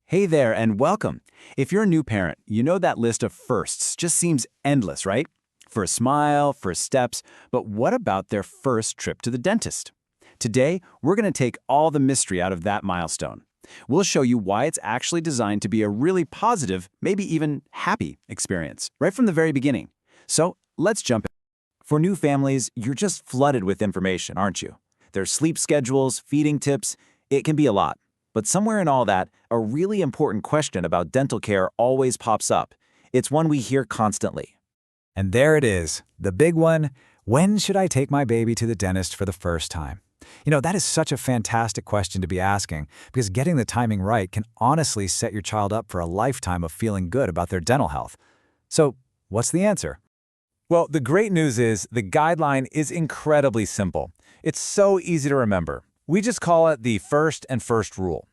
Hey there and welcome. If you're a new parent, you know that list of firsts just seems endless, right? First smile, first steps, but what about their first trip to the dentist? Today, we're going to take all the mystery out of that milestone. We'll show you why it's actually designed to be a really positive, maybe even happy experience, right from the very beginning. So let's jump in. For new families, you're just flooded with information, aren't you? There's sleep schedules, feeding tips, it can be a lot. But somewhere in all that, a really important question about dental care always pops up. It's one we hear constantly. And there it is, the big one. When should I take my baby to the dentist for the first time? That is such a fantastic question to be asking because getting the timing right can honestly set your child up for a lifetime of feeling good about their dental health. So, what's the answer? Well, the great news is the guideline is incredibly simple. It's so easy to remember. We just call it the first and first rule.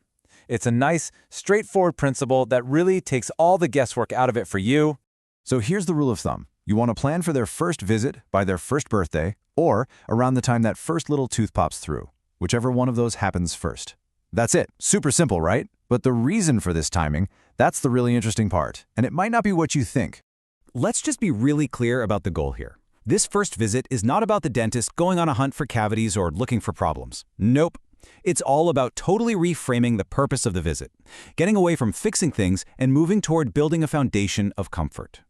It's a nice, straightforward principle that really takes all the guesswork out of it for you. So here's the rule of thumb. You want to plan for their first visit by their first birthday or around the time that first little tooth pops through, whichever one of those happens first. That's it. Super simple, right? But the reason for this timing, that's the really interesting part, and it might not be what you think. Let's just be really clear about the goal here. This first visit is not about the dentist going on a hunt for cavities or looking for problems. Nope. It's all about totally reframing the purpose of the visit, getting away from fixing things and moving toward building a foundation of comfort.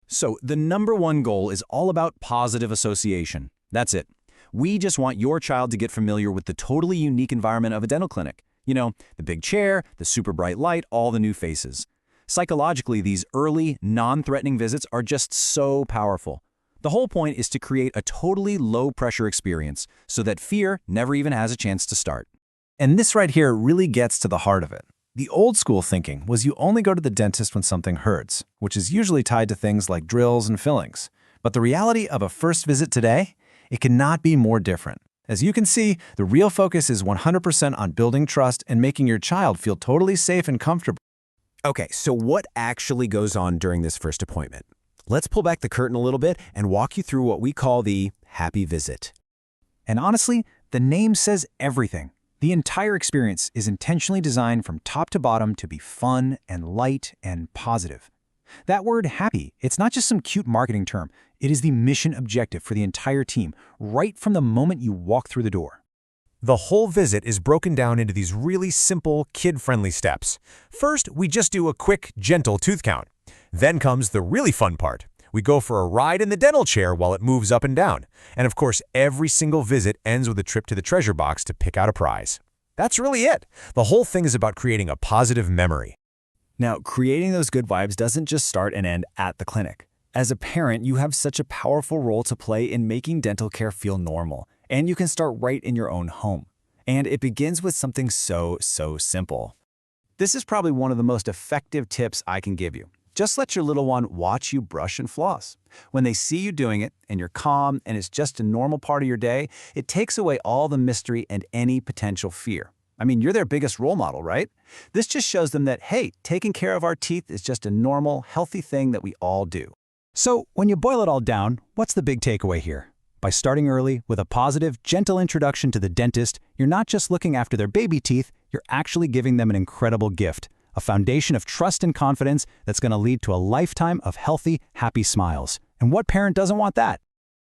So the number one goal is all about positive association. That's it. We just want your child to get familiar with the totally unique environment of a dental clinic. The big chair, the super bright light, all the new faces. Psychologically, these early, non-threatening visits are just so powerful. The whole point is to create a totally low-pressure experience so that fear never even has a chance to start. And this right here really gets to the heart of it. The old school thinking was you only go to the dentist when something hurts, which is usually tied to things like drills and fillings. But the reality of a first visit today, it cannot be more different. As you can see, the real focus is 100% on building trust and making your child feel totally safe and comfortable. Okay, so what actually goes on during this first appointment? Let's pull back the curtain a little bit and walk you through what we call the happy visit. And honestly, the name says everything. The entire experience is intentionally designed from top to bottom to be fun and light and positive. That word happy, it's not just some cute marketing term. It is the mission objective for the entire team, right from the moment you walk through the door. The whole visit is broken down into these really simple, kid-friendly steps. First, we just do a quick, gentle tooth count. Then comes the really fun part. We go for a ride in the dental chair while it moves up and down. And of course, every single visit ends with a trip to the treasure box to pick out a prize. That's really it. The whole thing is about creating a positive memory. Now, creating those good vibes doesn't just start and end at the clinic. As a parent, you have such a powerful role to play in making dental care feel normal, and you can start right in your own home. And it begins with something so simple. This is probably one of the most effective tips I can give you. Just let your little one watch you brush and floss. When they see you doing it and you're calm and it's just a normal part of your day, it takes away all the mystery and any potential fear. I mean, you're their biggest role model, right? This just shows them that, hey, taking care of our teeth is just a normal, healthy thing that we all do. So, when you boil it all down, what's the big takeaway here? By starting early with a positive, gentle introduction to the dentist, you're not just looking after their baby teeth, you're actually giving them an incredible gift. A foundation of trust and confidence that's going to lead to a lifetime of healthy, happy smiles. And what parent doesn't want that?